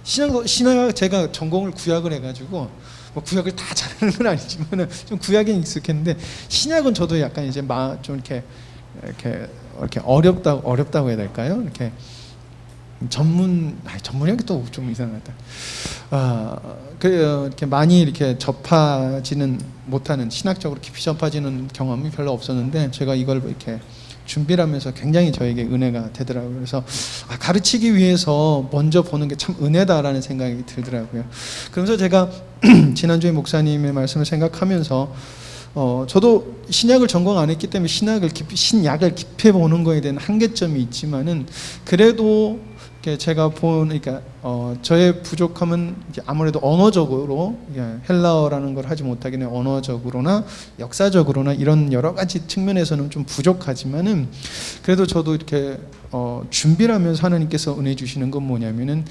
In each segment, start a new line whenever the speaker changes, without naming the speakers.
신학 제가 전공을 구약을 해가지고 뭐 구약을 다 잘하는 건 아니지만 좀 구약에 익숙했는데 신약은 저도 약간 이제 좀 이렇게 어렵다고 해야 될까요? 이렇게 전문이라는 게 또 좀 이상하다. 이렇게 많이 이렇게 접하지는 못하는, 신학적으로 깊이 접하지는 경험이 별로 없었는데 제가 이걸 이렇게 준비를 하면서 굉장히 저에게 은혜가 되더라고요. 그래서 가르치기 위해서 먼저 보는 게 참 은혜다라는 생각이 들더라고요. 그러면서 제가 지난주에 목사님의 말씀을 생각하면서 저도 신약을 전공 안 했기 때문에 신약을 깊이 보는 거에 대한 한계점이 있지만은 그래도 제가 그러니까 저의 부족함은 아무래도 언어적으로 헬라어라는 걸 하지 못하기는 언어적으로나 역사적으로나 이런 여러 가지 측면에서는 좀 부족하지만은 그래도 저도 이렇게 준비를 하면서 하나님께서 은혜 주시는 건 뭐냐면은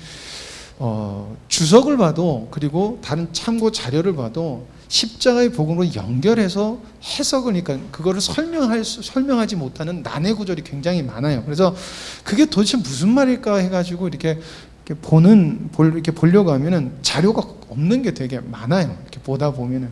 주석을 봐도 그리고 다른 참고 자료를 봐도 십자가의 복음으로 연결해서 해석을, 그러니까 그거를 설명하지 못하는 난해 구절이 굉장히 많아요. 그래서 그게 도대체 무슨 말일까 해가지고 이렇게 보려고 하면은 자료가 없는 게 되게 많아요. 이렇게 보다 보면은.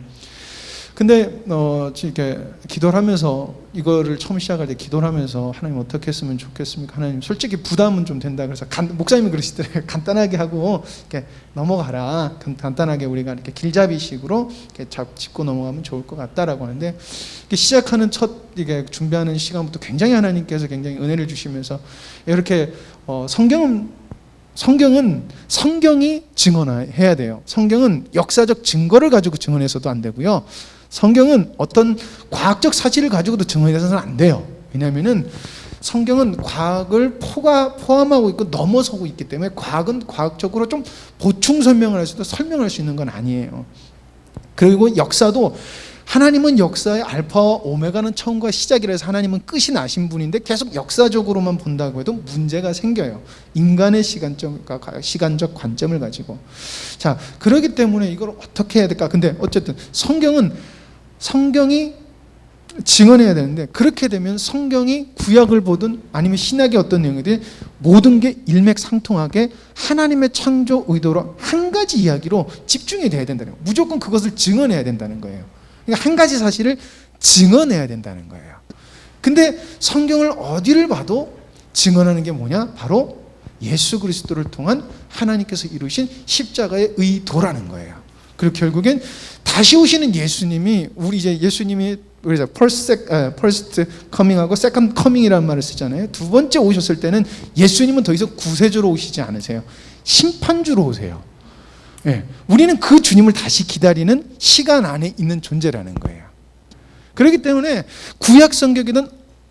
근데 이렇게 기도를 하면서, 이거를 처음 시작할 때 기도를 하면서 하나님 어떻게 했으면 좋겠습니까? 하나님 솔직히 부담은 좀 된다. 그래서 목사님이 그러시더라고요. 간단하게 하고 이렇게 넘어가라. 간단하게 우리가 이렇게 길잡이식으로 이렇게 짚고 넘어가면 좋을 것 같다라고 하는데, 시작하는 이게 준비하는 시간부터 굉장히 하나님께서 굉장히 은혜를 주시면서 이렇게 성경이 증언해야 돼요. 성경은 역사적 증거를 가지고 증언해서도 안 되고요. 성경은 어떤 과학적 사실을 가지고도 증언해서는 안 돼요. 왜냐하면은 성경은 과학을 포함하고 있고 넘어서고 있기 때문에 과학은 과학적으로 좀 보충 설명을 할 수도 설명할 수 있는 건 아니에요. 그리고 역사도 하나님은 역사의 알파와 오메가는 처음과 시작이라 해서 하나님은 끝이 나신 분인데 계속 역사적으로만 본다고 해도 문제가 생겨요. 인간의 시간적 관점을 가지고. 자, 그렇기 때문에 이걸 어떻게 해야 될까? 근데 어쨌든 성경이 증언해야 되는데, 그렇게 되면 성경이 구약을 보든 아니면 신약의 어떤 내용이든 모든 게 일맥상통하게 하나님의 창조 의도로 한 가지 이야기로 집중이 돼야 된다는 거예요. 무조건 그것을 증언해야 된다는 거예요. 그러니까 한 가지 사실을 증언해야 된다는 거예요. 근데 성경을 어디를 봐도 증언하는 게 뭐냐? 바로 예수 그리스도를 통한 하나님께서 이루신 십자가의 의도라는 거예요. 그리고 결국엔 다시 오시는 예수님이, 예수님이 우리가 first coming하고 second coming이라는 말을 쓰잖아요. 두 번째 오셨을 때는 예수님은 더 이상 구세주로 오시지 않으세요. 심판주로 오세요. 예, 우리는 그 주님을 다시 기다리는 시간 안에 있는 존재라는 거예요. 그렇기 때문에 구약 성경이든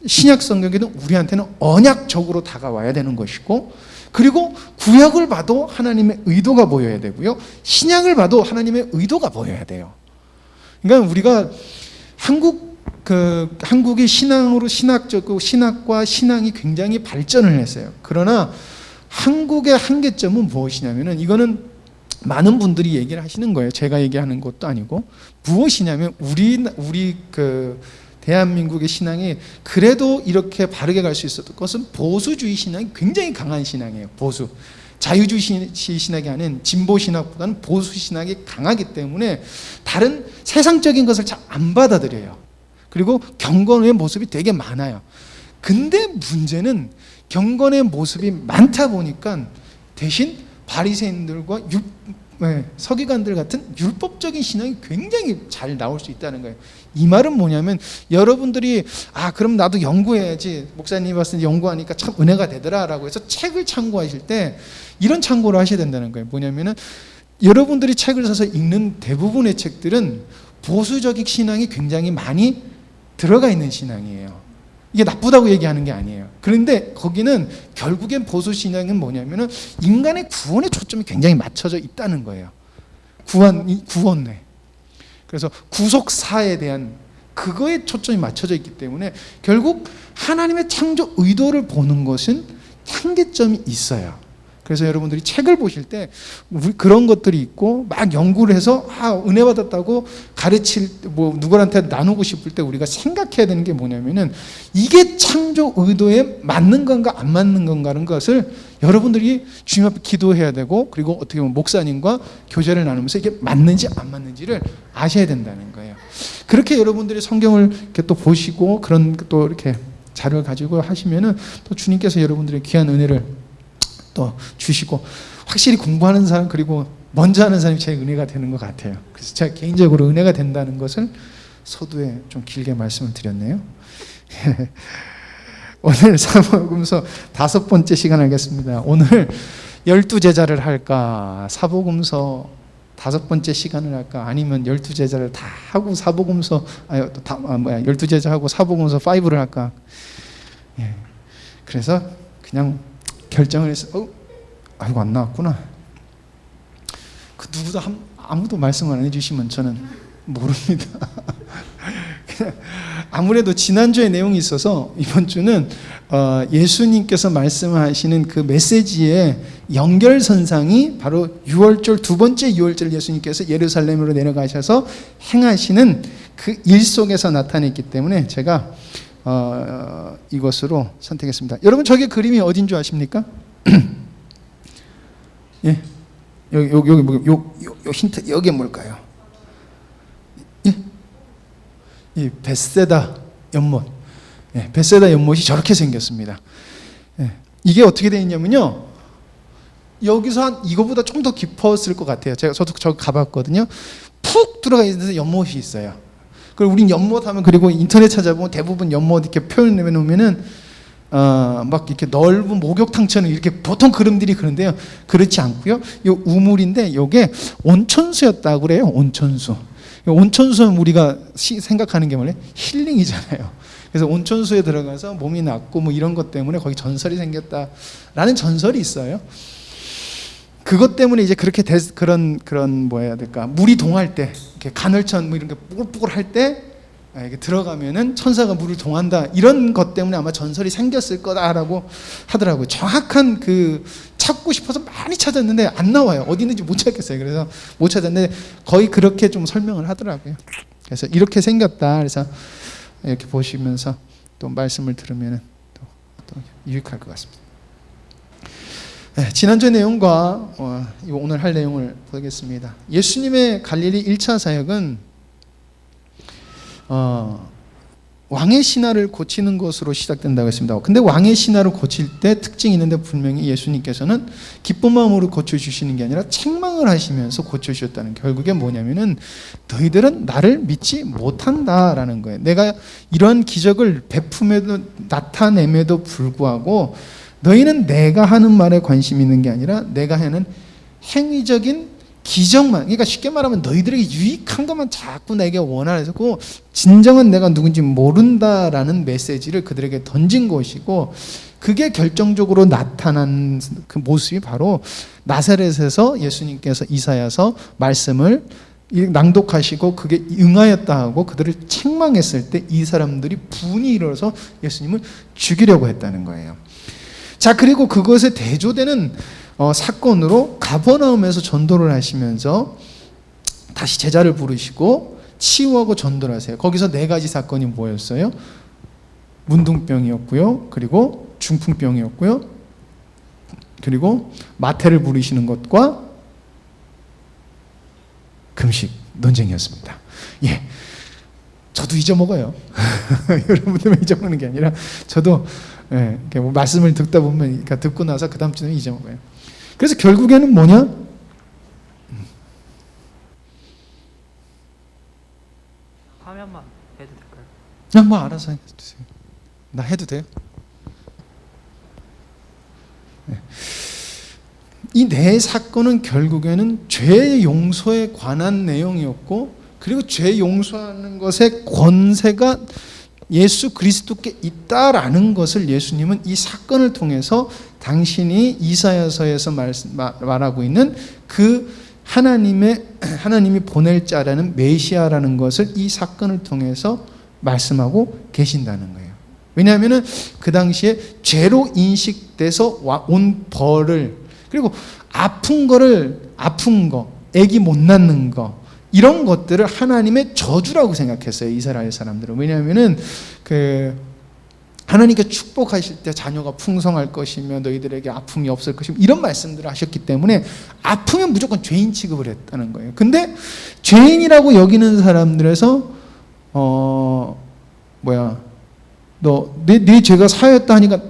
신약 성경이든 우리한테는 언약적으로 다가와야 되는 것이고, 그리고 구약을 봐도 하나님의 의도가 보여야 되고요, 신약을 봐도 하나님의 의도가 보여야 돼요. 그러니까 우리가 한국이 신학적이고 신학과 신앙이 굉장히 발전을 했어요. 그러나 한국의 한계점은 무엇이냐면은, 이거는 많은 분들이 얘기를 하시는 거예요. 제가 얘기하는 것도 아니고, 무엇이냐면 우리 대한민국의 신앙이 그래도 이렇게 바르게 갈 수 있었던 것은 보수주의 신앙이 굉장히 강한 신앙이에요. 자유주의 신학이 아닌 진보 신학보다는 보수 신학이 강하기 때문에 다른 세상적인 것을 잘 안 받아들여요. 그리고 경건의 모습이 되게 많아요. 근데 문제는 경건의 모습이 많다 보니까 대신 바리새인들과 서기관들 같은 율법적인 신앙이 굉장히 잘 나올 수 있다는 거예요. 이 말은 뭐냐면, 여러분들이 그럼 나도 연구해야지, 목사님이 봤을 때 연구하니까 참 은혜가 되더라 라고 해서 책을 참고하실 때 이런 참고를 하셔야 된다는 거예요. 뭐냐면은, 여러분들이 책을 사서 읽는 대부분의 책들은 보수적인 신앙이 굉장히 많이 들어가 있는 신앙이에요. 이게 나쁘다고 얘기하는 게 아니에요. 그런데 거기는 결국엔 보수 신앙은 뭐냐면은 인간의 구원에 초점이 굉장히 맞춰져 있다는 거예요. 구원에. 그래서 구속사에 대한 그거에 초점이 맞춰져 있기 때문에 결국 하나님의 창조 의도를 보는 것은 한계점이 있어요. 그래서 여러분들이 책을 보실 때 그런 것들이 있고 막 연구를 해서 은혜 받았다고 가르칠 누구한테 나누고 싶을 때 우리가 생각해야 되는 게 뭐냐면은 이게 창조 의도에 맞는 건가 안 맞는 건가라는 것을 여러분들이 주님 앞에 기도해야 되고, 그리고 어떻게 보면 목사님과 교제를 나누면서 이게 맞는지 안 맞는지를 아셔야 된다는 거예요. 그렇게 여러분들이 성경을 이렇게 또 보시고 그런 또 이렇게 자료를 가지고 하시면은 또 주님께서 여러분들의 귀한 은혜를 또 주시고, 확실히 공부하는 사람 그리고 먼저 하는 사람이 제일 은혜가 되는 것 같아요. 그래서 제가 개인적으로 은혜가 된다는 것을 서두에 좀 길게 말씀을 드렸네요. 오늘 사복음서 5번째 시간 하겠습니다. 오늘 12제자를 할까, 사복음서 5번째 시간을 할까, 아니면 12제자를 다 하고 사복음서 12제자하고 사복음서 5를 할까. 그래서 그냥 결정을 해서 아이고 안 나왔구나. 그 누구도 아무도 말씀을 안 해주시면 저는 모릅니다. 아무래도 지난주에 내용이 있어서 이번 주는 예수님께서 말씀하시는 그 메시지의 연결선상이 바로 6월절, 두 번째 6월절 예수님께서 예루살렘으로 내려가셔서 행하시는 그 일 속에서 나타냈기 때문에 제가 이것으로 선택했습니다. 여러분, 저게 그림이 어딘 줄 아십니까? 예, 여기 힌트, 여기 뭘까요? 예, 이 벳세다 연못. 예, 벳세다 연못이 저렇게 생겼습니다. 예, 이게 어떻게 되어 있냐면요, 여기서 한 이거보다 좀 더 깊었을 것 같아요. 저도 가봤거든요. 푹 들어가 있는 연못이 있어요. 그리고 우린 연못 하면, 그리고 인터넷 찾아보면 대부분 연못 이렇게 표현해 놓으면은 막 이렇게 넓은 목욕탕처럼 이렇게 보통 그림들이 그런데요, 그렇지 않고요. 이 우물인데 이게 온천수였다고 그래요. 온천수. 온천수는 우리가 생각하는 게 뭐래? 힐링이잖아요. 그래서 온천수에 들어가서 몸이 낫고 뭐 이런 것 때문에 거기 전설이 생겼다라는 전설이 있어요. 그것 때문에 이제 그렇게 그런 뭐 해야 될까? 물이 동할 때, 이렇게 간헐천 뭐 이런 게 뽀글뽀글 할 때 이렇게 들어가면은 천사가 물을 동한다, 이런 것 때문에 아마 전설이 생겼을 거다라고 하더라고요. 정확한 찾고 싶어서 많이 찾았는데 안 나와요. 어디 있는지 못 찾겠어요. 그래서 못 찾았는데 거의 그렇게 좀 설명을 하더라고요. 그래서 이렇게 생겼다. 그래서 이렇게 보시면서 또 말씀을 들으면 또 유익할 것 같습니다. 네, 지난주 내용과 오늘 할 내용을 보겠습니다. 예수님의 갈릴리 1차 사역은 왕의 신하를 고치는 것으로 시작된다고 했습니다. 근데 왕의 신하를 고칠 때 특징이 있는데, 분명히 예수님께서는 기쁜 마음으로 고쳐주시는 게 아니라 책망을 하시면서 고쳐주셨다는, 결국에 뭐냐면은 너희들은 나를 믿지 못한다라는 거예요. 내가 이러한 기적을 베품에도 나타냄에도 불구하고 너희는 내가 하는 말에 관심 있는 게 아니라 내가 하는 행위적인 기적만, 그러니까 쉽게 말하면 너희들에게 유익한 것만 자꾸 내게 원하고 진정한 내가 누군지 모른다라는 메시지를 그들에게 던진 것이고, 그게 결정적으로 나타난 그 모습이 바로 나사렛에서 예수님께서 이사야서 말씀을 낭독하시고 그게 응하였다 하고 그들을 책망했을 때 이 사람들이 분이 일어서 예수님을 죽이려고 했다는 거예요. 자, 그리고 그것에 대조되는 사건으로 가버나움에서 전도를 하시면서 다시 제자를 부르시고 치유하고 전도를 하세요. 거기서 4가지 사건이 뭐였어요? 문둥병이었고요, 그리고 중풍병이었고요, 그리고 마태를 부르시는 것과 금식 논쟁이었습니다. 예, 저도 잊어먹어요. 여러분들만 잊어먹는 게 아니라 저도 뭐 말씀을 듣다 보면, 그러니까 듣고 나서 그 다음 주는 잊어먹어요. 그래서 결국에는 뭐냐?
화면만 해도 될까요?
그냥 뭐 알아서 해주세요. 나 해도 돼요? 네. 이 4사건은 결국에는 죄 용서에 관한 내용이었고, 그리고 죄 용서하는 것의 권세가 예수 그리스도께 있다라는 것을 예수님은 이 사건을 통해서 당신이 이사야서에서 말하고 있는 그 하나님이 보낼 자라는 메시아라는 것을 이 사건을 통해서 말씀하고 계신다는 거예요. 왜냐하면 그 당시에 죄로 인식돼서 온 벌을, 그리고 아픈 거, 아기 못 낳는 거, 이런 것들을 하나님의 저주라고 생각했어요, 이스라엘 사람들은. 왜냐하면은 하나님께 축복하실 때 자녀가 풍성할 것이며 너희들에게 아픔이 없을 것이며 이런 말씀들을 하셨기 때문에 아프면 무조건 죄인 취급을 했다는 거예요. 근데 죄인이라고 여기는 사람들에서 네 죄가 사였다 하니까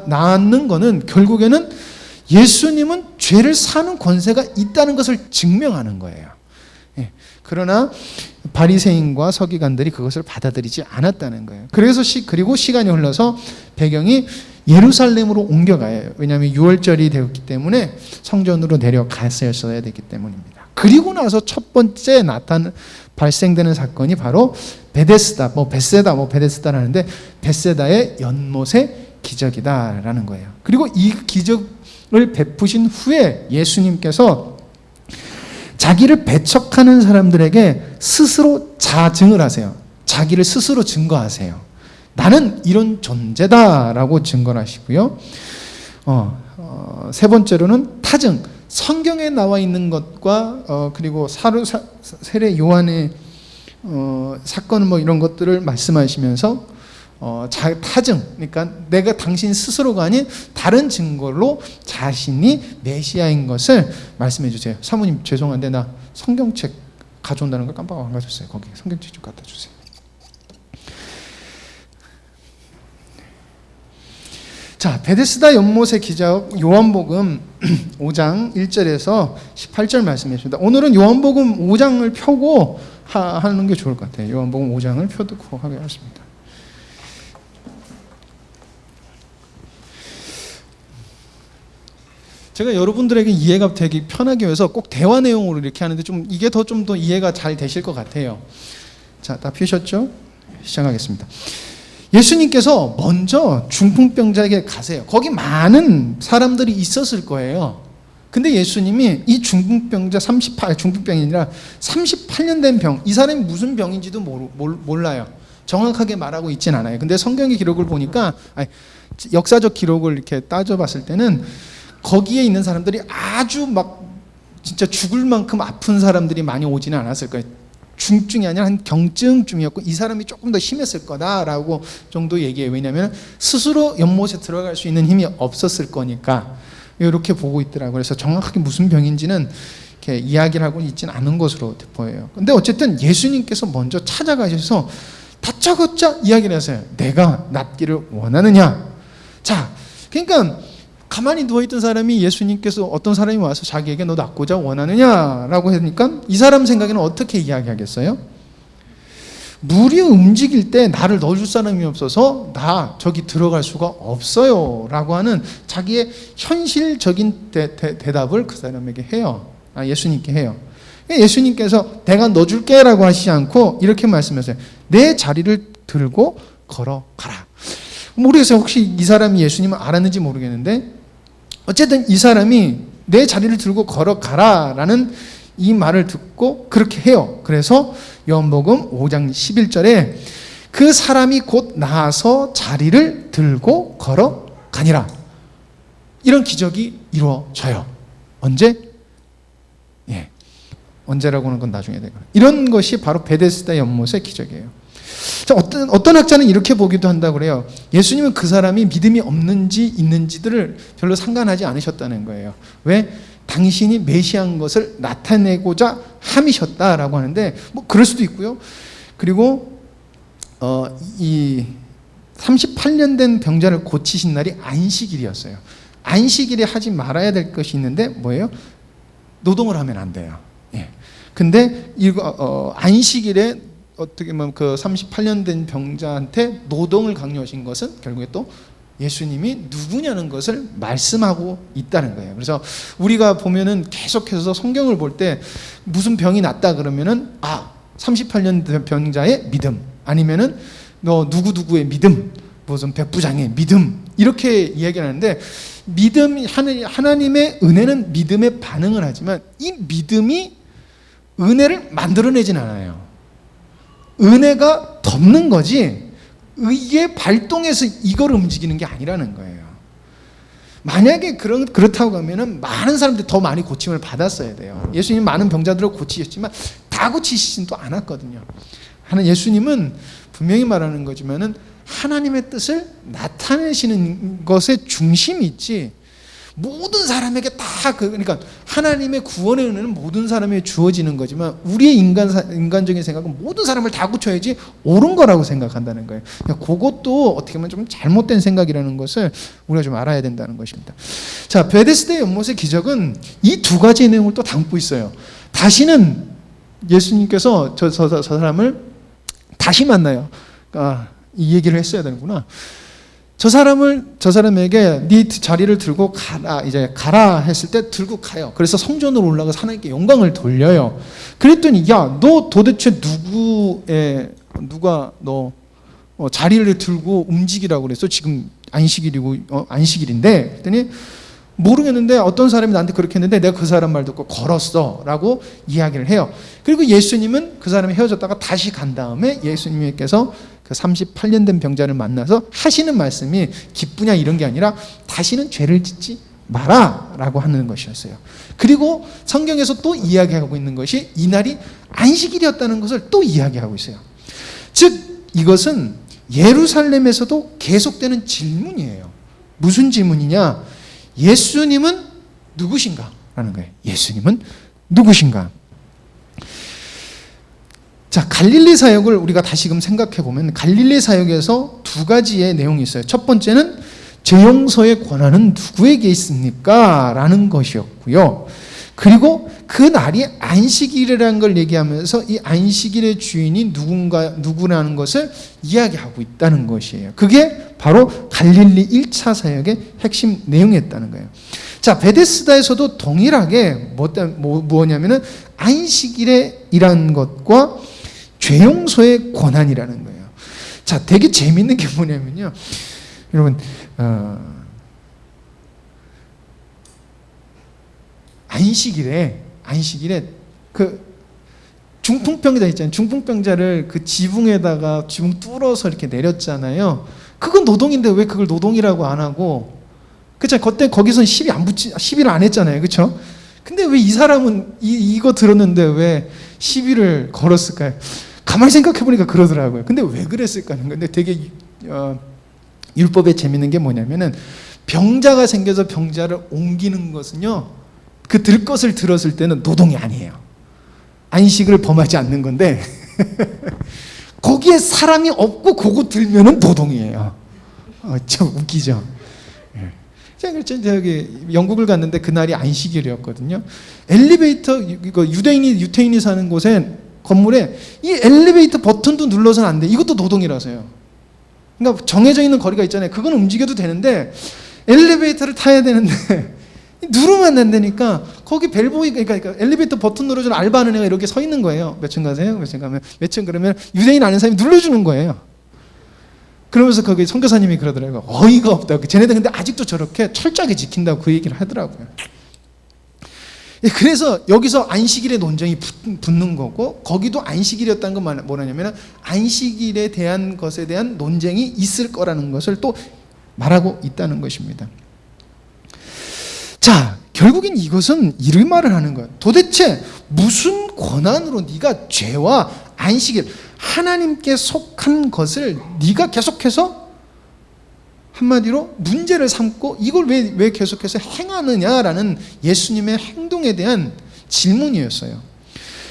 낳는 거는 결국에는 예수님은 죄를 사는 권세가 있다는 것을 증명하는 거예요. 예. 그러나 바리새인과 서기관들이 그것을 받아들이지 않았다는 거예요. 그리고 시간이 흘러서 배경이 예루살렘으로 옮겨가요. 왜냐하면 6월절이 되었기 때문에 성전으로 내려갔어야 되기 때문입니다. 그리고 나서 첫 번째 발생되는 사건이 바로 베데스다라는데 베세다의 연못의 기적이다라는 거예요. 그리고 이 기적을 베푸신 후에 예수님께서 자기를 배척하는 사람들에게 스스로 자증을 하세요. 자기를 스스로 증거하세요. 나는 이런 존재다라고 증거를 하시고요. 세 번째로는 타증. 성경에 나와 있는 것과 그리고 세례 요한의 사건 이런 것들을 말씀하시면서 타증, 그러니까 내가 당신 스스로가 아닌 다른 증거로 자신이 메시아인 것을 말씀해 주세요. 사모님 죄송한데 나 성경책 가져온다는 걸 깜빡 안 가졌어요. 거기 성경책 좀 갖다 주세요. 자, 베데스다 연못의 기적, 요한복음 5장 1절에서 18절 말씀해 주십니다. 오늘은 요한복음 5장을 펴고 하는 게 좋을 것 같아요. 요한복음 5장을 펴두고 하겠습니다. 제가 여러분들에게 이해가 되기 편하기 위해서 꼭 대화 내용으로 이렇게 하는데 이게 좀 더 이해가 잘 되실 것 같아요. 자, 다 펴셨죠? 시작하겠습니다. 예수님께서 먼저 중풍병자에게 가세요. 거기 많은 사람들이 있었을 거예요. 근데 예수님이 이 중풍병자 중풍병이 아니라 38년 된 병, 이 사람이 무슨 병인지도 몰라요. 정확하게 말하고 있진 않아요. 근데 성경의 기록을 보니까, 역사적 기록을 이렇게 따져봤을 때는 거기에 있는 사람들이 아주 진짜 죽을 만큼 아픈 사람들이 많이 오지는 않았을 거예요. 중증이 아니라 한 경증쯤이었고 이 사람이 조금 더 심했을 거다라고 정도 얘기해요. 왜냐하면 스스로 연못에 들어갈 수 있는 힘이 없었을 거니까 이렇게 보고 있더라고요. 그래서 정확하게 무슨 병인지는 이렇게 이야기를 하고 있지는 않은 것으로 보여요. 근데 어쨌든 예수님께서 먼저 찾아가셔서 다짜고짜 이야기를 하세요. 내가 낫기를 원하느냐. 자, 그러니까 가만히 누워있던 사람이 예수님께서 어떤 사람이 와서 자기에게 너 낫고자 원하느냐라고 하니까 이 사람 생각에는 어떻게 이야기하겠어요? 물이 움직일 때 나를 넣어줄 사람이 없어서 나 저기 들어갈 수가 없어요 라고 하는 자기의 현실적인 대답을 그 사람에게 해요. 예수님께 해요. 예수님께서 내가 넣어줄게 라고 하시지 않고 이렇게 말씀하세요. 내 자리를 들고 걸어가라. 모르겠어요. 혹시 이 사람이 예수님을 알았는지 모르겠는데 어쨌든 이 사람이 내 자리를 들고 걸어가라 라는 이 말을 듣고 그렇게 해요. 그래서 요한복음 5장 11절에 그 사람이 곧 나아서 자리를 들고 걸어가니라. 이런 기적이 이루어져요. 언제? 언제라고 하는 건 나중에 되거나. 이런 것이 바로 베데스다 연못의 기적이에요. 자, 어떤 학자는 이렇게 보기도 한다고 그래요. 예수님은 그 사람이 믿음이 없는지 있는지들을 별로 상관하지 않으셨다는 거예요. 왜? 당신이 메시아인 것을 나타내고자 함이셨다라고 하는데 그럴 수도 있고요. 그리고 이 38년 된 병자를 고치신 날이 안식일이었어요. 안식일에 하지 말아야 될 것이 있는데 뭐예요? 노동을 하면 안 돼요. 근데 이거 안식일에 어떻게 보면 그 38년 된 병자한테 노동을 강요하신 것은 결국에 또 예수님이 누구냐는 것을 말씀하고 있다는 거예요. 그래서 우리가 보면은 계속해서 성경을 볼 때 무슨 병이 났다 그러면은 38년 된 병자의 믿음, 아니면은 너 누구누구의 믿음, 무슨 백부장의 믿음, 이렇게 이야기를 하는데 믿음, 하나님의 은혜는 믿음에 반응을 하지만 이 믿음이 은혜를 만들어내진 않아요. 은혜가 덮는 거지 이게 발동해서 이걸 움직이는 게 아니라는 거예요. 만약에 그렇다고 하면은 많은 사람들이 더 많이 고침을 받았어야 돼요. 예수님 많은 병자들을 고치셨지만 다 고치시진 또 않았거든요. 하는 예수님은 분명히 말하는 거지만은 하나님의 뜻을 나타내시는 것에 중심이 있지, 모든 사람에게 다 그러니까 하나님의 구원의 은혜는 모든 사람에게 주어지는 거지만 우리의 인간적인 생각은 모든 사람을 다 고쳐야지 옳은 거라고 생각한다는 거예요. 그러니까 그것도 어떻게 보면 좀 잘못된 생각이라는 것을 우리가 좀 알아야 된다는 것입니다. 자, 베데스다 연못의 기적은 이 두 가지 내용을 또 담고 있어요. 다시는 예수님께서 저 사람을 다시 만나요. 이 얘기를 했어야 되는구나. 저 사람에게 네 자리를 들고 가라 했을 때 들고 가요. 그래서 성전으로 올라가서 하나님께 영광을 돌려요. 그랬더니 야, 너 도대체 누가 너 자리를 들고 움직이라고 그랬어? 지금 안식일인데. 그랬더니 모르겠는데 어떤 사람이 나한테 그렇게 했는데 내가 그 사람 말 듣고 걸었어 라고 이야기를 해요. 그리고 예수님은 그 사람이 헤어졌다가 다시 간 다음에 예수님께서 그 38년 된 병자를 만나서 하시는 말씀이 기쁘냐 이런 게 아니라 다시는 죄를 짓지 마라 라고 하는 것이었어요. 그리고 성경에서 또 이야기하고 있는 것이 이날이 안식일이었다는 것을 또 이야기하고 있어요. 즉 이것은 예루살렘에서도 계속되는 질문이에요. 무슨 질문이냐? 예수님은 누구신가? 라는 거예요. 예수님은 누구신가? 자, 갈릴리 사역을 우리가 다시금 생각해 보면 갈릴리 사역에서 두 가지의 내용이 있어요. 첫 번째는 죄 용서의 권한은 누구에게 있습니까? 라는 것이었고요. 그리고 그 날이 안식일이라는 걸 얘기하면서 이 안식일의 주인이 누구라는 것을 이야기하고 있다는 것이에요. 그게 바로 갈릴리 1차 사역의 핵심 내용이었다는 거예요. 자, 베데스다에서도 동일하게 뭐냐면은 안식일이라는 것과 죄 용서의 권한이라는 거예요. 자, 되게 재밌는 게 뭐냐면요. 여러분, 안식일에 그 중풍병자 있잖아요. 중풍병자를 그 지붕에다가 지붕 뚫어서 이렇게 내렸잖아요. 그건 노동인데 왜 그걸 노동이라고 안 하고, 그쵸? 그때 거기선 시비를 안 했잖아요. 그쵸? 근데 왜 이 사람은 이거 들었는데 왜 시비를 걸었을까요? 가만히 생각해 보니까 그러더라고요. 근데 왜 그랬을까 하는 건데 되게 율법에 재밌는 게 뭐냐면은 병자가 생겨서 병자를 옮기는 것은요, 그 들 것을 들었을 때는 노동이 아니에요. 안식을 범하지 않는 건데 거기에 사람이 없고 그거 들면은 노동이에요. 참 웃기죠. 제가 저기 영국을 갔는데 그날이 안식일이었거든요. 엘리베이터, 이거 유태인이 사는 곳에 건물에 이 엘리베이터 버튼도 눌러서는 안 돼. 이것도 노동이라서요. 그러니까 정해져 있는 거리가 있잖아요. 그건 움직여도 되는데 엘리베이터를 타야 되는데 누르면 안 된다니까 거기 벨보이, 그러니까 엘리베이터 버튼 눌러주는 알바하는 애가 이렇게 서 있는 거예요. 몇 층 가세요? 몇 층 가면 몇 층, 그러면 유대인 아는 사람이 눌러주는 거예요. 그러면서 거기 선교사님이 그러더라고요. 어이가 없다고. 쟤네들 근데 아직도 저렇게 철저하게 지킨다고 그 얘기를 하더라고요. 그래서 여기서 안식일의 논쟁이 붙는 거고, 거기도 안식일이었다는 건 뭐냐면 안식일에 대한 것에 대한 논쟁이 있을 거라는 것을 또 말하고 있다는 것입니다. 자, 결국엔 이것은 이를 말을 하는 거예요. 도대체 무슨 권한으로 네가 죄와 안식일, 하나님께 속한 것을 네가 계속해서 한마디로 문제를 삼고 이걸 왜 계속해서 행하느냐라는 예수님의 행동에 대한 질문이었어요.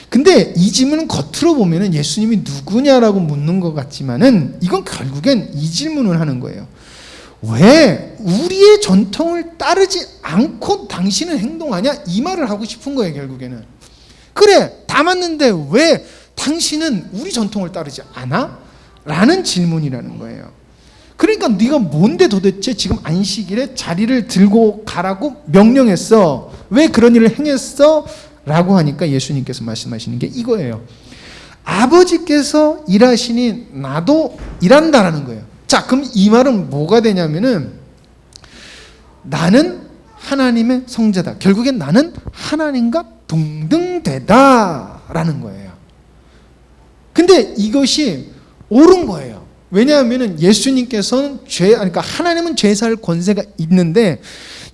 근데 이 질문은 겉으로 보면은 예수님이 누구냐라고 묻는 것 같지만은 이건 결국엔 이 질문을 하는 거예요. 왜 우리의 전통을 따르지 않고 당신은 행동하냐? 이 말을 하고 싶은 거예요, 결국에는. 그래, 다 맞는데 왜 당신은 우리 전통을 따르지 않아? 라는 질문이라는 거예요. 그러니까 네가 뭔데 도대체 지금 안식일에 자리를 들고 가라고 명령했어? 왜 그런 일을 행했어? 라고 하니까 예수님께서 말씀하시는 게 이거예요. 아버지께서 일하시니 나도 일한다라는 거예요. 자, 그럼 이 말은 뭐가 되냐면은 나는 하나님의 성자다. 결국엔 나는 하나님과 동등되다라는 거예요. 근데 이것이 옳은 거예요. 왜냐하면은 예수님께서는 그러니까 하나님은 죄 살 권세가 있는데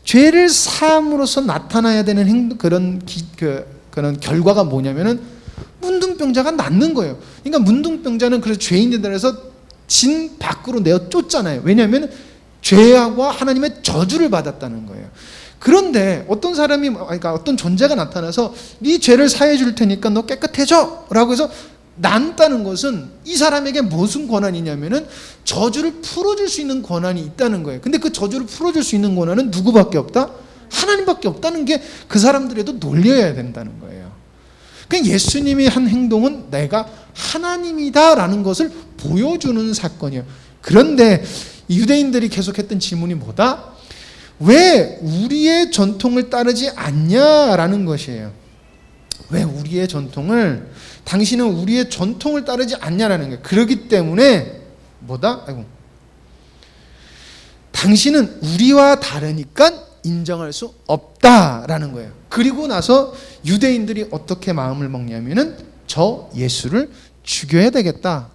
죄를 사함으로써 나타나야 되는 그런 결과가 뭐냐면은 문둥병자가 낫는 거예요. 그러니까 문둥병자는 그래서 죄인들에서 진 밖으로 내어 쫓잖아요. 왜냐하면 죄와 하나님의 저주를 받았다는 거예요. 그런데 어떤 사람이, 그러니까 어떤 존재가 나타나서 네 죄를 사해 줄 테니까 너 깨끗해져 라고 해서 난다는 것은 이 사람에게 무슨 권한이냐면은 저주를 풀어줄 수 있는 권한이 있다는 거예요. 근데 그 저주를 풀어줄 수 있는 권한은 누구밖에 없다? 하나님밖에 없다는 게 그 사람들에도 놀려야 된다는 거예요. 그러니까 예수님이 한 행동은 내가 하나님이다라는 것을 보여주는 사건이에요. 그런데 유대인들이 계속했던 질문이 뭐다? 왜 우리의 전통을 따르지 않냐라는 것이에요. 왜 우리의 전통을, 당신은 우리의 전통을 따르지 않냐라는 거예요. 그렇기 때문에 뭐다? 당신은 우리와 다르니까 인정할 수 없다라는 거예요. 그리고 나서 유대인들이 어떻게 마음을 먹냐면은 저 예수를 죽여야 되겠다.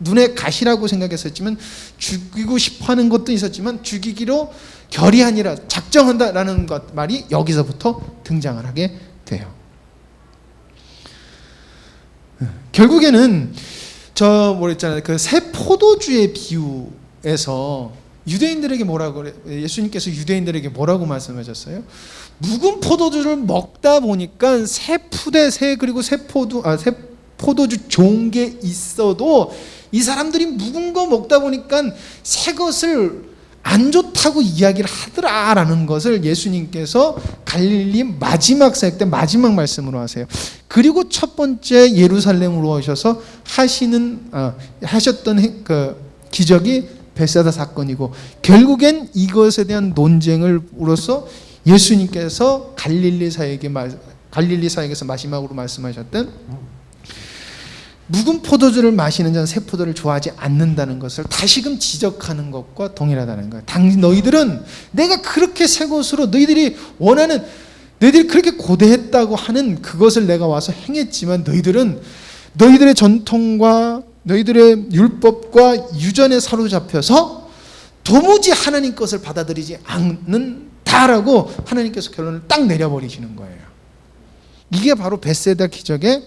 눈에 가시라고 생각했었지만, 죽이고 싶어하는 것도 있었지만 죽이기로 결의하니라, 작정한다라는 말이 여기서부터 등장을 하게 돼요. 결국에는 그 새 포도주의 비유에서 유대인들에게 뭐라고 그래? 예수님께서 유대인들에게 뭐라고 말씀하셨어요? 묵은 포도주를 먹다 보니까 새 포도주 좋은 게 있어도 이 사람들이 묵은 거 먹다 보니까 새 것을 안 좋다고 이야기를 하더라라는 것을 예수님께서 갈릴리 마지막 사역 때 마지막 말씀으로 하세요. 그리고 첫 번째 예루살렘으로 오셔서 하셨던 그 기적이 벳세다 사건이고, 결국엔 이것에 대한 논쟁으로서 예수님께서 갈릴리 사역에서 마지막으로 말씀하셨던 묵은 포도주를 마시는 자는 새 포도를 좋아하지 않는다는 것을 다시금 지적하는 것과 동일하다는 거예요. 너희들은 내가 그렇게 새 것으로 너희들이 원하는, 너희들이 그렇게 고대했다고 하는 그것을 내가 와서 행했지만 너희들은 너희들의 전통과 너희들의 율법과 유전에 사로잡혀서 도무지 하나님 것을 받아들이지 않는다라고 하나님께서 결론을 딱 내려버리시는 거예요. 이게 바로 벳세다 기적의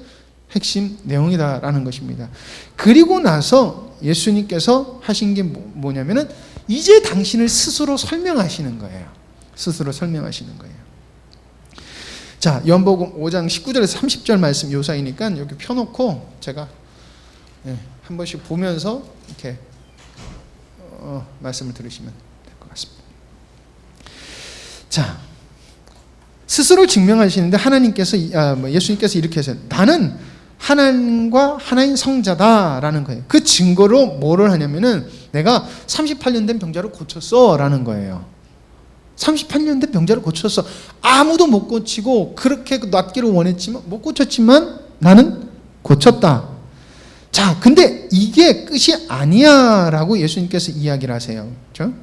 핵심 내용이다라는 것입니다. 그리고 나서 예수님께서 하신 게 뭐냐면은 이제 당신을 스스로 설명하시는 거예요. 스스로 설명하시는 거예요. 자, 요한복음 5장 19절에서 30절 말씀 요 사이니까 여기 펴놓고 제가 한 번씩 보면서 이렇게 말씀을 들으시면 될 것 같습니다. 자, 스스로 증명하시는데 예수님께서 이렇게 하세요. 나는 하나님과 하나님 성자다라는 거예요. 그 증거로 뭐를 하냐면은 내가 38년 된 병자를 고쳤어라는 거예요. 38년 된 병자를 고쳤어. 아무도 못 고치고 그렇게 낫기를 원했지만 못 고쳤지만 나는 고쳤다. 자, 근데 이게 끝이 아니야라고 예수님께서 이야기를 하세요. 그렇죠?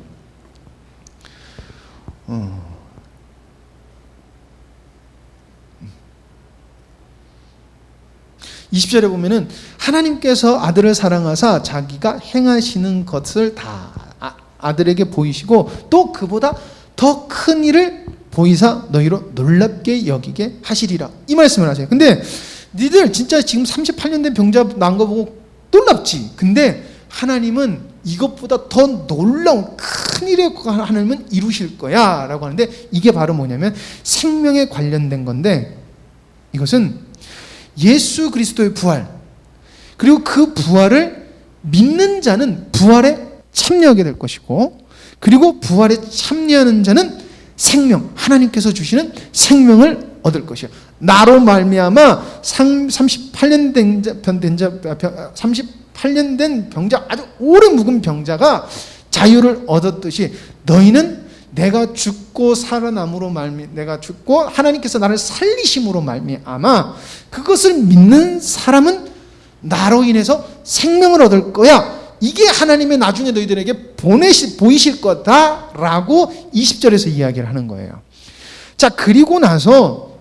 20절에 보면은 하나님께서 아들을 사랑하사 자기가 행하시는 것을 다 아들에게 보이시고 또 그보다 더 큰 일을 보이사 너희로 놀랍게 여기게 하시리라, 이 말씀을 하세요. 근데 니들 진짜 지금 38년 된 병자 난 거 보고 놀랍지? 근데 하나님은 이것보다 더 놀라운 큰 일을 하나님은 이루실 거야 라고 하는데, 이게 바로 뭐냐면 생명에 관련된 건데, 이것은 예수 그리스도의 부활, 그리고 그 부활을 믿는 자는 부활에 참여하게 될 것이고, 그리고 부활에 참여하는 자는 생명, 하나님께서 주시는 생명을 얻을 것이야. 나로 말미암아 38년 된 병자, 아주 오래 묵은 병자가 자유를 얻었듯이 너희는 내가 죽고 살아남으로 내가 죽고 하나님께서 나를 살리심으로 말미암아 그것을 믿는 사람은 나로 인해서 생명을 얻을 거야. 이게 하나님의 나중에 너희들에게 보이실 거다라고 20절에서 이야기를 하는 거예요. 자, 그리고 나서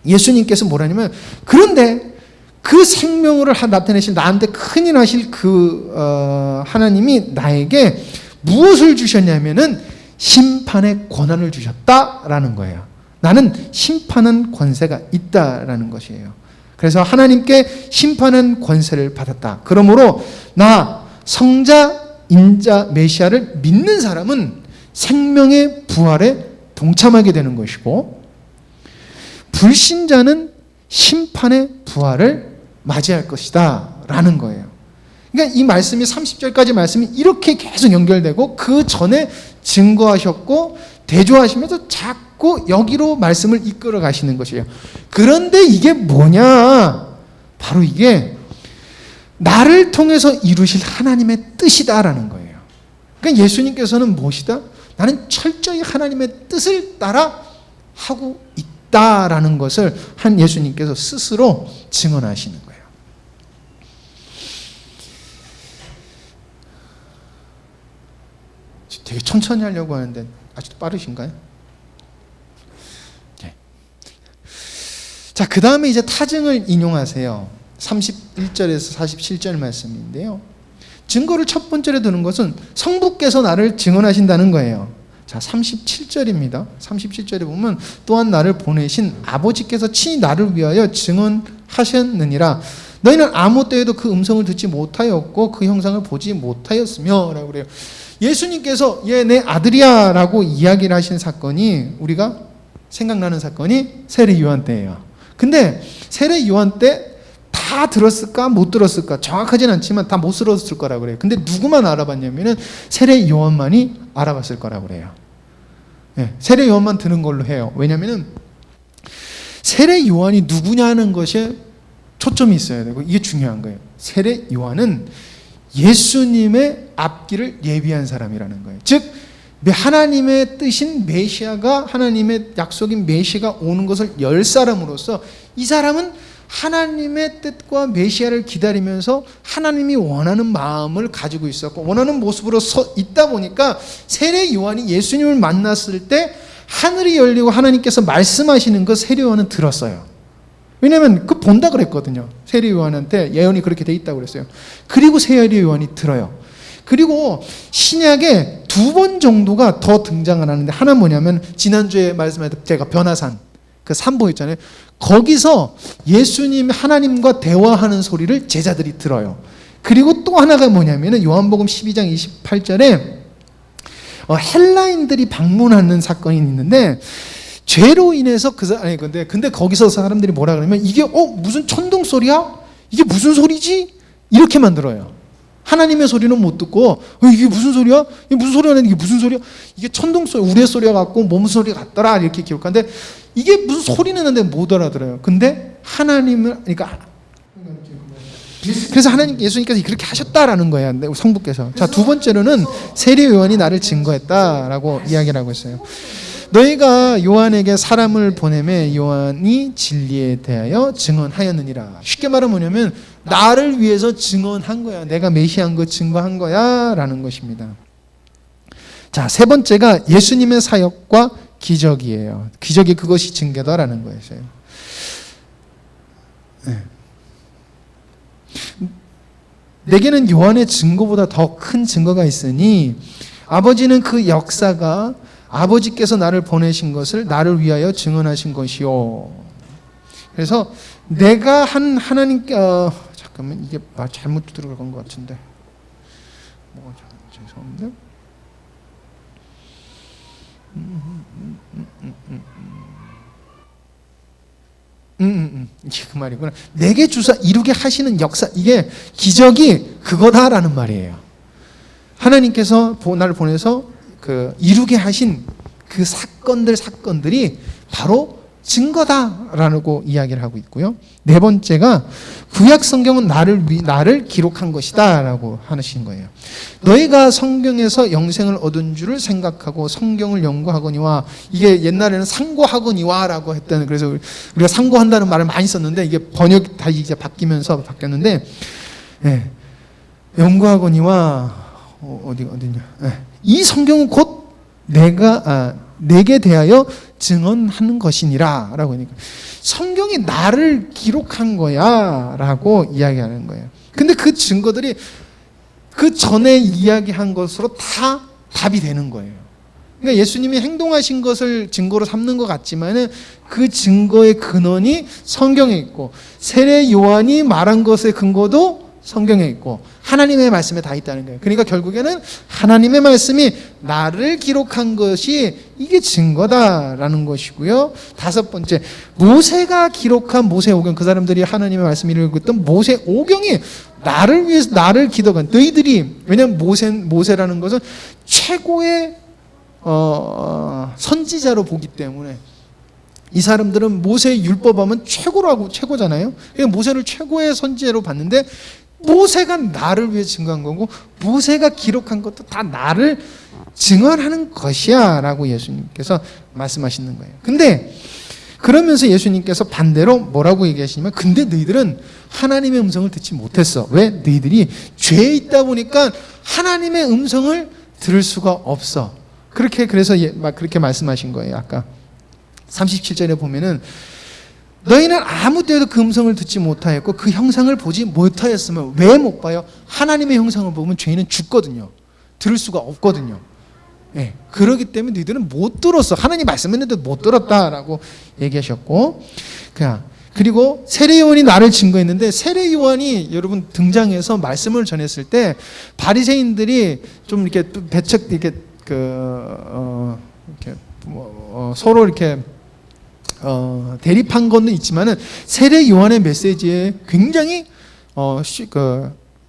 예수님께서 뭐라냐면, 그런데 그 생명을 나타내실, 나한테 큰일 하실 그 하나님이 나에게 무엇을 주셨냐면은 심판의 권한을 주셨다라는 거예요. 나는 심판한 권세가 있다라는 것이에요. 그래서 하나님께 심판한 권세를 받았다. 그러므로 나 성자, 인자, 메시아를 믿는 사람은 생명의 부활에 동참하게 되는 것이고, 불신자는 심판의 부활을 맞이할 것이다 라는 거예요. 그러니까 이 말씀이 30절까지 말씀이 이렇게 계속 연결되고, 그 전에 증거하셨고 대조하시면서 자꾸 여기로 말씀을 이끌어 가시는 것이에요. 그런데 이게 뭐냐? 바로 이게 나를 통해서 이루실 하나님의 뜻이다라는 거예요. 그러니까 예수님께서는 무엇이다? 나는 철저히 하나님의 뜻을 따라 하고 있다라는 것을 한 예수님께서 스스로 증언하시는 거예요. 되게 천천히 하려고 하는데 아직도 빠르신가요? 네. 자, 그 다음에 이제 타증을 인용하세요. 31절에서 47절 말씀인데요. 증거를 첫 번째로 드는 것은 성부께서 나를 증언하신다는 거예요. 자, 37절입니다. 37절에 보면 또한 나를 보내신 아버지께서 친히 나를 위하여 증언하셨느니라. 너희는 아무 때에도 그 음성을 듣지 못하였고 그 형상을 보지 못하였으며 라고 그래요. 예수님께서 얘 내 아들이야 라고 이야기를 하신 사건이, 우리가 생각나는 사건이 세례 요한 때예요. 근데 세례 요한 때 다 들었을까 못 들었을까 정확하진 않지만 다 못 들었을 거라고 그래요. 근데 누구만 알아봤냐면은 세례 요한만이 알아봤을 거라고 그래요. 네, 세례 요한만 드는 걸로 해요. 왜냐면은 세례 요한이 누구냐는 것에 초점이 있어야 되고, 이게 중요한 거예요. 세례 요한은 예수님의 앞길을 예비한 사람이라는 거예요. 즉 하나님의 뜻인 메시아가, 하나님의 약속인 메시아가 오는 것을 열 사람으로서, 이 사람은 하나님의 뜻과 메시아를 기다리면서 하나님이 원하는 마음을 가지고 있었고 원하는 모습으로 서 있다 보니까 세례 요한이 예수님을 만났을 때 하늘이 열리고 하나님께서 말씀하시는 것 세례 요한은 들었어요. 왜냐하면 그 본다 그랬거든요. 세례 요한한테 예언이 그렇게 돼 있다고 그랬어요. 그리고 세례 요한이 들어요. 그리고 신약에 2번 정도가 더 등장을 하는데, 하나 뭐냐면 지난주에 말씀하셨던 제가 변화산 그 산보 있잖아요. 거기서 예수님 하나님과 대화하는 소리를 제자들이 들어요. 그리고 또 하나가 뭐냐면 요한복음 12장 28절에 헬라인들이 방문하는 사건이 있는데, 죄로 인해서 근데 거기서 사람들이 뭐라 그러면 이게 무슨 천둥 소리야? 이게 무슨 소리지? 이렇게만 들어요. 하나님의 소리는 못 듣고 이게 무슨 소리야? 이게 무슨 소리야? 이게 무슨 소리야? 이게 천둥 소리, 우리의 소리가 같고 몸 소리 같더라 이렇게 기록하는데, 이게 무슨 소리는 하는데 못 알아들어요. 근데 하나님을, 그러니까 그래서 하나님, 예수님께서 그렇게 하셨다라는 거예요. 성부께서. 자, 두 번째로는 세례 요한이 나를 증거했다라고 이야기를 하고 있어요. 너희가 요한에게 사람을 보내매 요한이 진리에 대하여 증언하였느니라. 쉽게 말하면 뭐냐면 나를 위해서 증언한 거야. 내가 메시아인 거 증거한 거야 라는 것입니다. 자, 세 번째가 예수님의 사역과 기적이에요. 기적이 그것이 증거다라는 거였어요. 네. 내게는 요한의 증거보다 더 큰 증거가 있으니 아버지는 그 역사가 아버지께서 나를 보내신 것을 나를 위하여 증언하신 것이요. 그래서 내가 한 하나님께 잠깐만, 이게 말 잘못 들어간 것 같은데 죄송합니다. 이게 그 말이구나. 내게 주사 이루게 하시는 역사, 이게 기적이 그거다라는 말이에요. 하나님께서 나를 보내서 그 이루게 하신 그 사건들이 바로 증거다라고 이야기를 하고 있고요. 네 번째가 구약 성경은 나를 기록한 것이다라고 하신 거예요. 너희가 성경에서 영생을 얻은 줄을 생각하고 성경을 연구하거니와, 이게 옛날에는 상고하거니와라고 했던, 그래서 우리가 상고한다는 말을 많이 썼는데 이게 번역 다 이제 바뀌면서 바뀌었는데, 네. 연구하거니와 어디냐? 네. 이 성경은 곧 내게 대하여 증언하는 것이니라 라고 하니까 성경이 나를 기록한 거야 라고 이야기하는 거예요. 근데 그 증거들이 그 전에 이야기한 것으로 다 답이 되는 거예요. 그러니까 예수님이 행동하신 것을 증거로 삼는 것 같지만은 그 증거의 근원이 성경에 있고 세례 요한이 말한 것의 근거도 성경에 있고 하나님의 말씀에 다 있다는 거예요. 그러니까 결국에는 하나님의 말씀이 나를 기록한 것이 이게 증거다라는 것이고요. 다섯 번째, 모세가 기록한 모세오경, 그 사람들이 하나님의 말씀을 읽었던 모세오경이 나를 위해서 나를 기록한 너희들이, 왜냐하면 모세라는 것은 최고의 선지자로 보기 때문에 이 사람들은 모세의 율법하면 최고잖아요. 그러니까 모세를 최고의 선지자로 봤는데 모세가 나를 위해 증거한 거고 모세가 기록한 것도 다 나를 증언하는 것이야 라고 예수님께서 말씀하시는 거예요. 근데 그러면서 예수님께서 반대로 뭐라고 얘기하시냐면, 근데 너희들은 하나님의 음성을 듣지 못했어. 왜? 너희들이 죄에 있다 보니까 하나님의 음성을 들을 수가 없어. 그래서 그렇게 말씀하신 거예요. 아까 37절에 보면은 너희는 아무 때도 그 음성을 듣지 못하였고 그 형상을 보지 못하였으면 왜 못 봐요? 하나님의 형상을 보면 죄인은 죽거든요. 들을 수가 없거든요. 예, 그렇기 때문에 너희들은 못 들었어. 하나님 말씀했는데도 못 들었다라고 얘기하셨고, 그리고 세례 요한이 나를 증거했는데, 세례 요한이 여러분 등장해서 말씀을 전했을 때 바리새인들이 좀 이렇게 서로 이렇게 대립한 건 있지만은 세례 요한의 메시지에 굉장히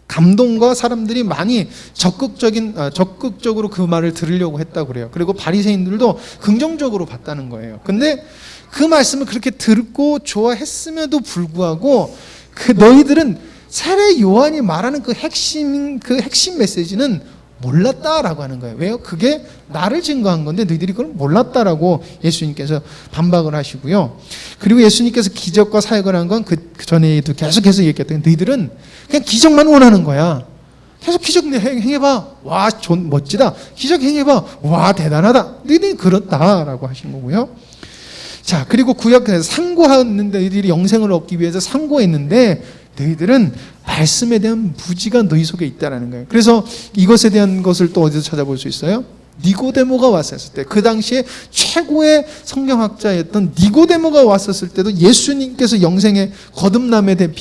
감동과 사람들이 많이 적극적으로 그 말을 들으려고 했다고 그래요. 그리고 바리새인들도 긍정적으로 봤다는 거예요. 근데 그 말씀을 그렇게 듣고 좋아했음에도 불구하고 너희들은 세례 요한이 말하는 그 핵심 메시지는 몰랐다라고 하는 거예요. 왜요? 그게 나를 증거한 건데 너희들이 그걸 몰랐다라고 예수님께서 반박을 하시고요. 그리고 예수님께서 기적과 사역을 한 건 그 전에도 계속해서 얘기했던, 너희들은 그냥 기적만 원하는 거야. 계속 기적 행해봐. 와, 멋지다. 기적 행해봐. 와, 대단하다. 너희들이 그렇다라고 하신 거고요. 자, 그리고 구약에서 상고하는데 너희들이 영생을 얻기 위해서 상고했는데 너희들은 말씀에 대한 무지가 너희 속에 있다라는 거예요. 그래서 이것에 대한 것을 또 어디서 찾아볼 수 있어요? 니고데모가 왔었을 때, 그 당시에 최고의 성경학자였던 니고데모가 왔었을 때도 예수님께서 영생의 거듭남에 대한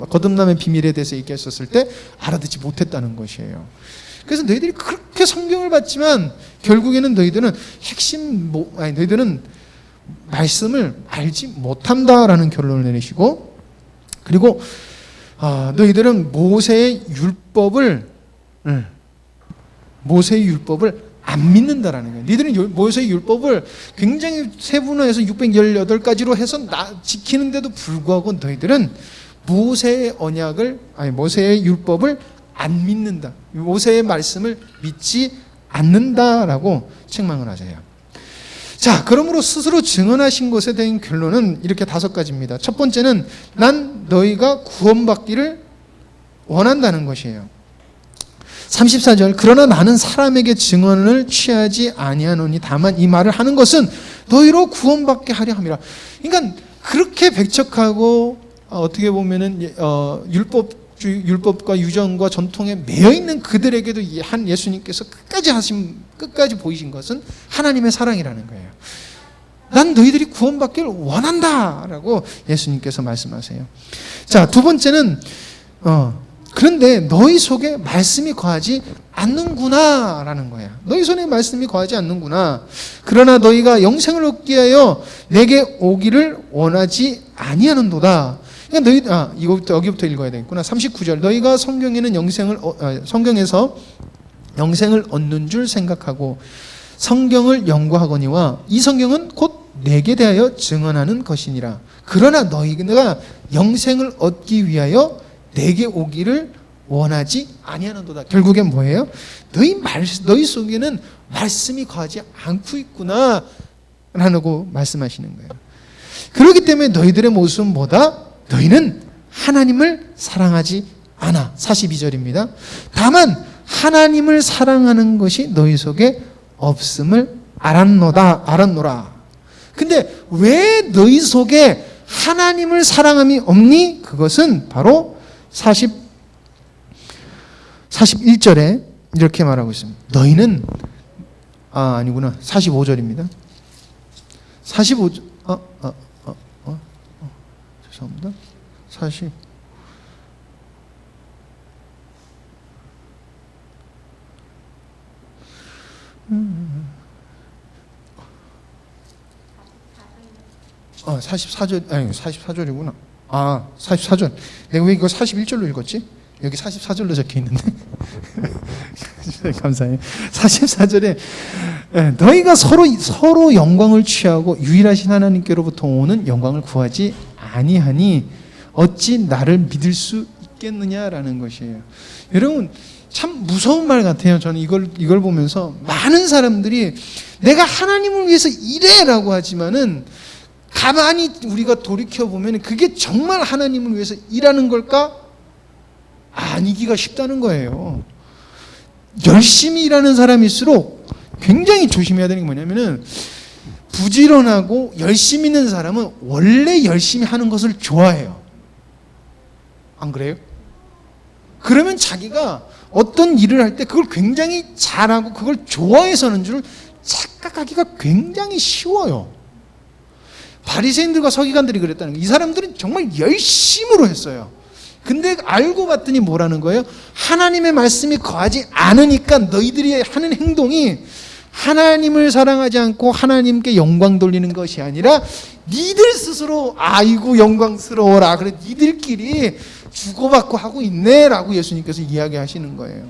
거듭남의 비밀에 대해서 얘기했었을 때 알아듣지 못했다는 것이에요. 그래서 너희들이 그렇게 성경을 봤지만 결국에는 너희들은 말씀을 알지 못한다라는 결론을 내리시고, 그리고 너희들은 모세의 율법을 안 믿는다라는 거예요. 너희들은 모세의 율법을 굉장히 세분화해서 618가지로 해서 지키는데도 불구하고 너희들은 모세의 율법을 안 믿는다. 모세의 말씀을 믿지 않는다라고 책망을 하세요. 자, 그러므로 스스로 증언하신 것에 대한 결론은 이렇게 5가지입니다. 첫 번째는 난 너희가 구원받기를 원한다는 것이에요. 34절, 그러나 나는 사람에게 증언을 취하지 아니하노니 다만 이 말을 하는 것은 너희로 구원받게 하려 함이라. 그러니까 그렇게 백척하고 어떻게 보면은 율법과 유전과 전통에 매여 있는 그들에게도 한 예수님께서 끝까지 보이신 것은 하나님의 사랑이라는 거예요. 난 너희들이 구원받기를 원한다라고 예수님께서 말씀하세요. 자, 두 번째는 그런데 너희 속에 말씀이 거하지 않는구나라는 거야. 너희 속에 말씀이 거하지 않는구나. 그러나 너희가 영생을 얻기 위하여 내게 오기를 원하지 아니하는도다. 그러니까 여기부터 읽어야 되겠구나. 39절, 너희가 성경에서 영생을 얻는 줄 생각하고 성경을 연구하거니와 이 성경은 곧 내게 대하여 증언하는 것이니라. 그러나 너희가 영생을 얻기 위하여 내게 오기를 원하지 아니하는도다. 결국엔 뭐예요? 너희 속에는 말씀이 거하지 않고 있구나 라고 말씀하시는 거예요. 그렇기 때문에 너희들의 모습은 뭐다? 너희는 하나님을 사랑하지 않아. 42절입니다. 다만 하나님을 사랑하는 것이 너희 속에 없음을 알았노라. 근데 왜 너희 속에 하나님을 사랑함이 없니? 그것은 바로 41절에 이렇게 말하고 있습니다. 너희는 아니구나. 45절입니다. 45절. 죄송합니다. 40. 음. 44절, 아니 44절이구나. 44절. 내가 왜 이거 41절로 읽었지? 여기 44절로 적혀 있는데. 감사해요. 44절에 너희가 서로 영광을 취하고 유일하신 하나님께로부터 오는 영광을 구하지 아니하니 어찌 나를 믿을 수 있겠느냐라는 것이에요. 여러분 참 무서운 말 같아요. 저는 이걸 보면서 많은 사람들이 내가 하나님을 위해서 이래라고 하지만은 가만히 우리가 돌이켜 보면 그게 정말 하나님을 위해서 일하는 걸까? 아니기가 쉽다는 거예요. 열심히 일하는 사람일수록 굉장히 조심해야 되는 게 뭐냐면은 부지런하고 열심히 있는 사람은 원래 열심히 하는 것을 좋아해요. 안 그래요? 그러면 자기가 어떤 일을 할 때 그걸 굉장히 잘하고 그걸 좋아해서 하는 줄 착각하기가 굉장히 쉬워요. 바리새인들과 서기관들이 그랬다는 거예요. 이 사람들은 정말 열심으로 했어요. 근데 알고 봤더니 뭐라는 거예요? 하나님의 말씀이 거하지 않으니까 너희들이 하는 행동이 하나님을 사랑하지 않고 하나님께 영광 돌리는 것이 아니라 니들 스스로 아이고 영광스러워라. 그래 니들끼리 주고받고 하고 있네 라고 예수님께서 이야기하시는 거예요.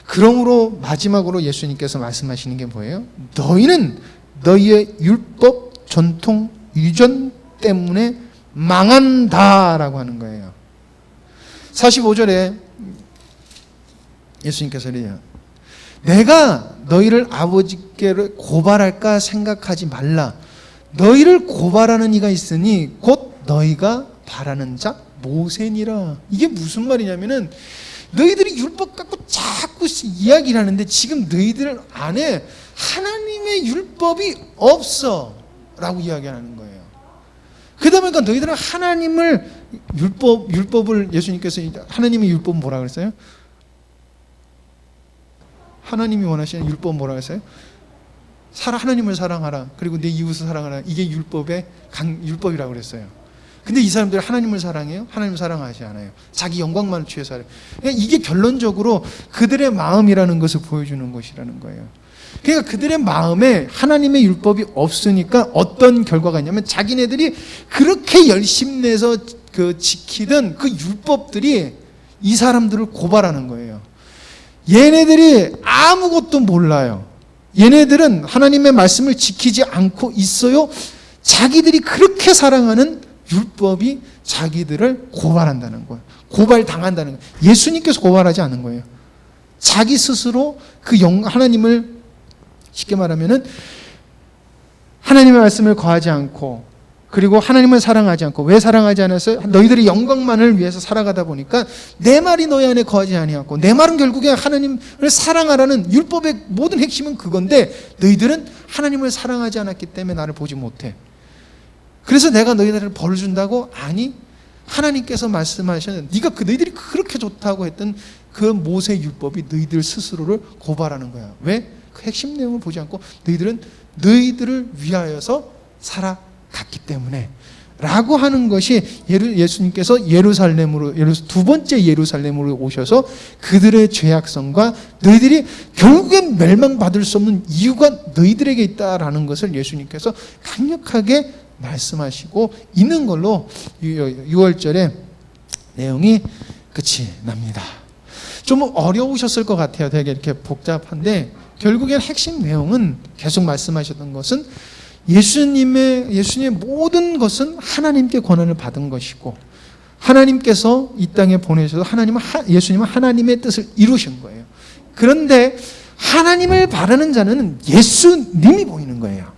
그러므로 마지막으로 예수님께서 말씀하시는 게 뭐예요? 너희는 너희의 율법, 전통, 유전 때문에 망한다라고 하는 거예요. 45절에 예수님께서 이래요. 내가 너희를 아버지께 고발할까 생각하지 말라. 너희를 고발하는 이가 있으니 곧 너희가 바라는 자 모세니라. 이게 무슨 말이냐면은 너희들이 율법 갖고 자꾸 이야기를 하는데 지금 너희들 안에 하나님의 율법이 없어 라고 이야기하는 거예요. 그러다 보니까 너희들은 하나님을 율법을 예수님께서 하나님의 율법은 뭐라 그랬어요? 하나님이 원하시는 율법은 뭐라 그랬어요? 하나님을 사랑하라. 그리고 내 이웃을 사랑하라. 이게 율법이라고 그랬어요. 근데 이 사람들이 하나님을 사랑해요? 하나님을 사랑하지 않아요. 자기 영광만을 취해서 하래요. 그러니까 이게 결론적으로 그들의 마음이라는 것을 보여주는 것이라는 거예요. 그러니까 그들의 마음에 하나님의 율법이 없으니까 어떤 결과가 있냐면 자기네들이 그렇게 열심내서 지키던 그 율법들이 이 사람들을 고발하는 거예요. 얘네들이 아무것도 몰라요. 얘네들은 하나님의 말씀을 지키지 않고 있어요. 자기들이 그렇게 사랑하는 율법이 자기들을 고발한다는 거예요. 고발당한다는 거예요. 예수님께서 고발하지 않은 거예요. 자기 스스로 하나님을 쉽게 말하면은 하나님의 말씀을 거하지 않고 그리고 하나님을 사랑하지 않고 왜 사랑하지 않았어요? 너희들이 영광만을 위해서 살아가다 보니까 내 말이 너희 안에 거하지 아니하고 내 말은 결국에 하나님을 사랑하라는 율법의 모든 핵심은 그건데 너희들은 하나님을 사랑하지 않았기 때문에 나를 보지 못해. 그래서 내가 너희들을 벌을 준다고? 아니, 하나님께서 말씀하시는 너희들이 그렇게 좋다고 했던 그 모세 율법이 너희들 스스로를 고발하는 거야. 왜? 그 핵심 내용을 보지 않고 너희들은 너희들을 위하여서 살아갔기 때문에 라고 하는 것이 예수님께서 두 번째 예루살렘으로 오셔서 그들의 죄악성과 너희들이 결국엔 멸망받을 수 없는 이유가 너희들에게 있다라는 것을 예수님께서 강력하게 말씀하시고 있는 걸로 6월절의 내용이 끝이 납니다. 좀 어려우셨을 것 같아요. 되게 이렇게 복잡한데 결국엔 핵심 내용은 계속 말씀하셨던 것은 예수님의 모든 것은 하나님께 권한을 받은 것이고 하나님께서 이 땅에 보내셔서 예수님은 하나님의 뜻을 이루신 거예요. 그런데 하나님을 바라는 자는 예수님이 보이는 거예요.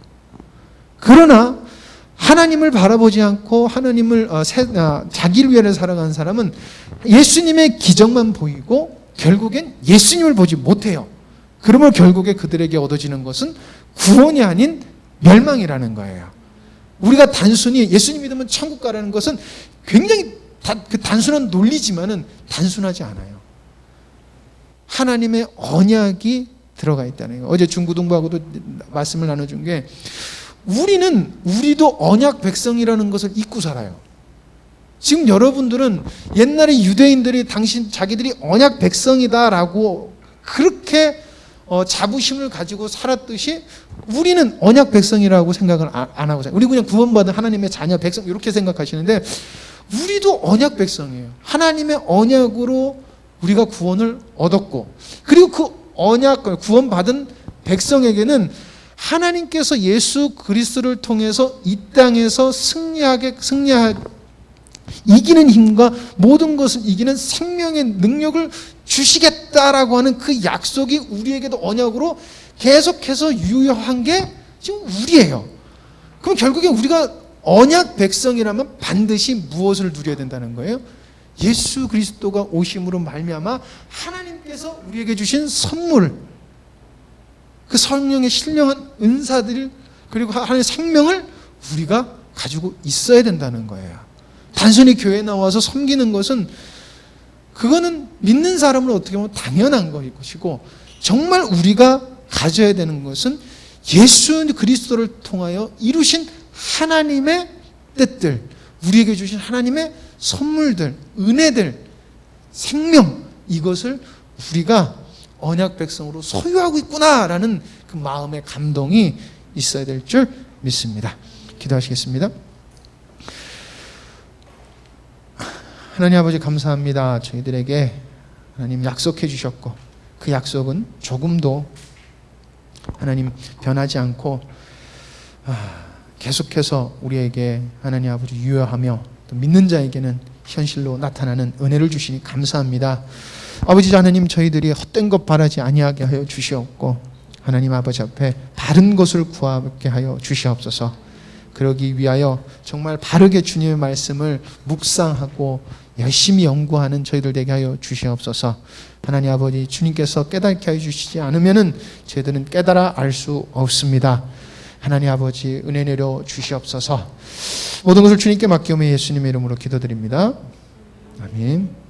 그러나 하나님을 바라보지 않고 하나님을 자기를 위해 살아가는 사람은 예수님의 기적만 보이고 결국엔 예수님을 보지 못해요. 그러면 결국에 그들에게 얻어지는 것은 구원이 아닌 멸망이라는 거예요. 우리가 단순히 예수님 믿으면 천국 가라는 것은 굉장히 단순한 논리지만은 단순하지 않아요. 하나님의 언약이 들어가 있다는 거예요. 어제 중고등부하고도 말씀을 나눠준 게 우리도 언약 백성이라는 것을 잊고 살아요. 지금 여러분들은 옛날에 유대인들이 자기들이 언약 백성이다라고 그렇게 자부심을 가지고 살았듯이 우리는 언약 백성이라고 생각을 안 하고 살아요. 우리 그냥 구원받은 하나님의 자녀 백성 이렇게 생각하시는데 우리도 언약 백성이에요. 하나님의 언약으로 우리가 구원을 얻었고 그리고 그 언약 구원받은 백성에게는 하나님께서 예수 그리스도를 통해서 이 땅에서 이기는 힘과 모든 것을 이기는 생명의 능력을 주시겠다라고 하는 그 약속이 우리에게도 언약으로 계속해서 유효한 게 지금 우리예요. 그럼 결국에 우리가 언약 백성이라면 반드시 무엇을 누려야 된다는 거예요? 예수 그리스도가 오심으로 말미암아 하나님께서 우리에게 주신 선물, 그 성령의 신령한 은사들 그리고 하나님의 생명을 우리가 가지고 있어야 된다는 거예요. 단순히 교회에 나와서 섬기는 것은 그거는 믿는 사람은 어떻게 보면 당연한 것이고 정말 우리가 가져야 되는 것은 예수 그리스도를 통하여 이루신 하나님의 뜻들, 우리에게 주신 하나님의 선물들, 은혜들, 생명 이것을 우리가 언약 백성으로 소유하고 있구나라는 그 마음의 감동이 있어야 될 줄 믿습니다. 기도하시겠습니다. 하나님 아버지 감사합니다. 저희들에게 하나님 약속해 주셨고 그 약속은 조금도 하나님 변하지 않고 계속해서 우리에게 하나님 아버지 유효하며 또 믿는 자에게는 현실로 나타나는 은혜를 주시니 감사합니다. 아버지 하나님 저희들이 헛된 것 바라지 아니하게 하여 주시옵고 하나님 아버지 앞에 바른 것을 구하게 하여 주시옵소서. 그러기 위하여 정말 바르게 주님의 말씀을 묵상하고 열심히 연구하는 저희들 되게 하여 주시옵소서. 하나님 아버지 주님께서 깨닫게 하여 주시지 않으면은 저희들은 깨달아 알 수 없습니다. 하나님 아버지 은혜 내려 주시옵소서. 모든 것을 주님께 맡기오며 예수님의 이름으로 기도드립니다. 아멘.